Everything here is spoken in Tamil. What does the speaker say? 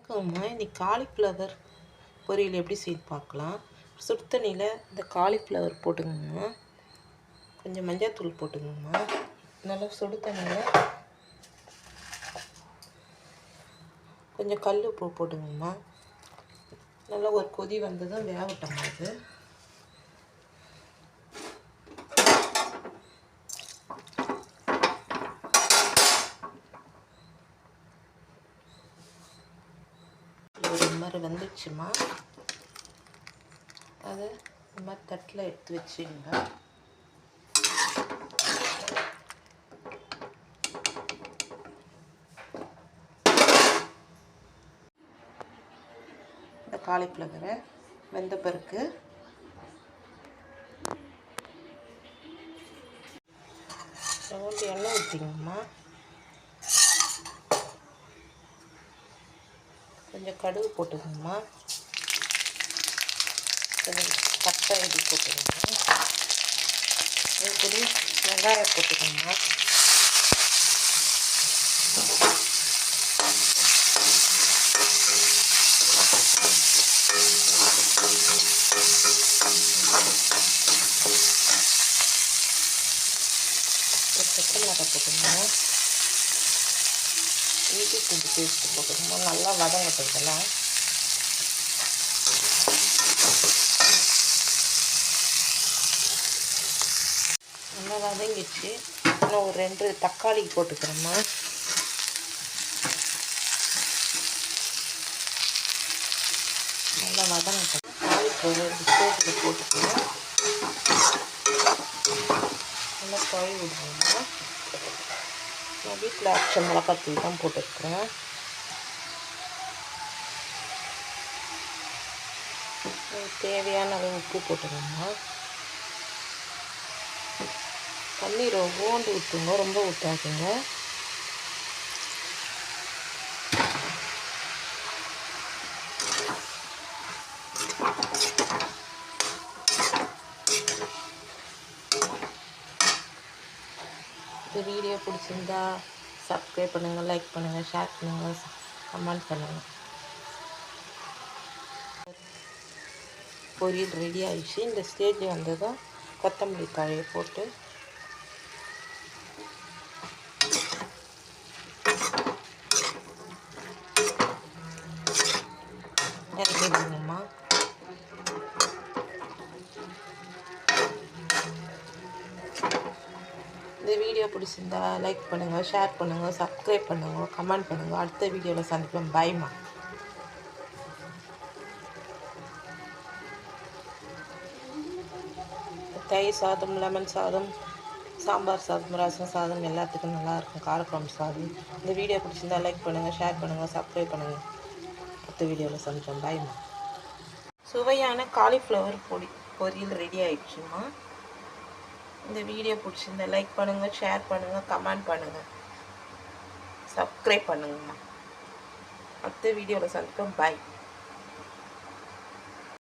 வணக்கம்மா. இன்னைக்கு காலிஃப்ளவர் பொரியல் எப்படி செய்து பார்க்கலாம். சுடு தண்ணியில் இந்த காலிஃப்ளவர் போட்டுங்கம்மா. கொஞ்சம் மஞ்சள்தூள் போட்டுங்கம்மா. நல்லா சுடு தண்ணியில் கொஞ்சம் கல் உப்பு போட்டுங்கம்மா. நல்லா ஒரு கொதி வந்ததும் வேகட்டும். அது ஒரு மாதிரி வந்துடுச்சுமா. அதை இந்த மாதிரி தட்டில் எடுத்து வச்சுங்க. இந்த காலிஃப்ளவரை வெந்த பிறகு கொஞ்சம் எண்ணெய் ஊற்றிங்கம்மா. கொஞ்சம் கடுகு போட்டுக்கோங்கம்மா. கொஞ்சம் பட்டை இது போட்டுக்கோங்க. அதுக்கு வெங்காயம் போட்டுக்கோங்கம்மா. ஒரு பச்சை மிளகாய் போட்டுக்கோங்க. இஞ்சி பூண்டு பேஸ்ட்டு போட்டுக்கோங்க. நல்லா வதங்கட்டும். இதெல்லாம் நல்லா வதங்கிடுச்சு. இன்னும் ஒரு 2 தக்காளி போட்டுக்கிறோம்மா. நல்லா வதங்கட்டும். காலிஃப்ளவர் ஸ்டோவில் போட்டுக்கணும். நல்லா கழுவி விடுவோம்மா. நான் வீட்டில் அரைச்ச மிளகாத்தூள் தான் போட்டுருக்குறேன். தேவையான அளவு உப்பு போட்டுக்கோங்க. தண்ணி ஓண்டு ஊற்றுங்க, ரொம்ப ஊற்றாதுங்க. இந்த வீடியோ பிடிச்சிருந்தா சப்ஸ்கிரைப் பண்ணுங்கள், லைக் பண்ணுங்கள், ஷேர் பண்ணுங்கள், கமெண்ட் பண்ணுங்கள். பொரியல் ரெடி ஆகிடுச்சு. இந்த ஸ்டேஜ் வந்ததும் கொத்தமல்லி தழையை போட்டு இறக்கிடுங்கம்மா. இந்த வீடியோ பிடிச்சிருந்தா லைக் பண்ணுங்கள், ஷேர் பண்ணுங்கள், சப்ஸ்கிரைப் பண்ணுங்கள், கமெண்ட் பண்ணுங்கள். அடுத்த வீடியோவில் சந்திப்போம். பாய்மா. தயிர் சாதம், லெமன் சாதம், சாம்பார் சாதம், ரசம் சாதம் எல்லாத்துக்கும் நல்லாயிருக்கும். காரக்குழம்பு சாதம். இந்த வீடியோ பிடிச்சிருந்தா லைக் பண்ணுங்கள், ஷேர் பண்ணுங்கள், சப்ஸ்கிரைப் பண்ணுங்கள். அடுத்த வீடியோவில் சந்திப்போம். பாய்மா. சுவையான காலிஃப்ளவர் பொரியல் ரெடி ஆகிடுச்சுமா. இந்த வீடியோ பிடிச்சிருந்தா லைக் பண்ணுங்கள், ஷேர் பண்ணுங்கள், கமெண்ட் பண்ணுங்கள், சப்ஸ்கிரைப் பண்ணுங்கம்மா. அடுத்த வீடியோவில் சந்திப்போம். பாய்.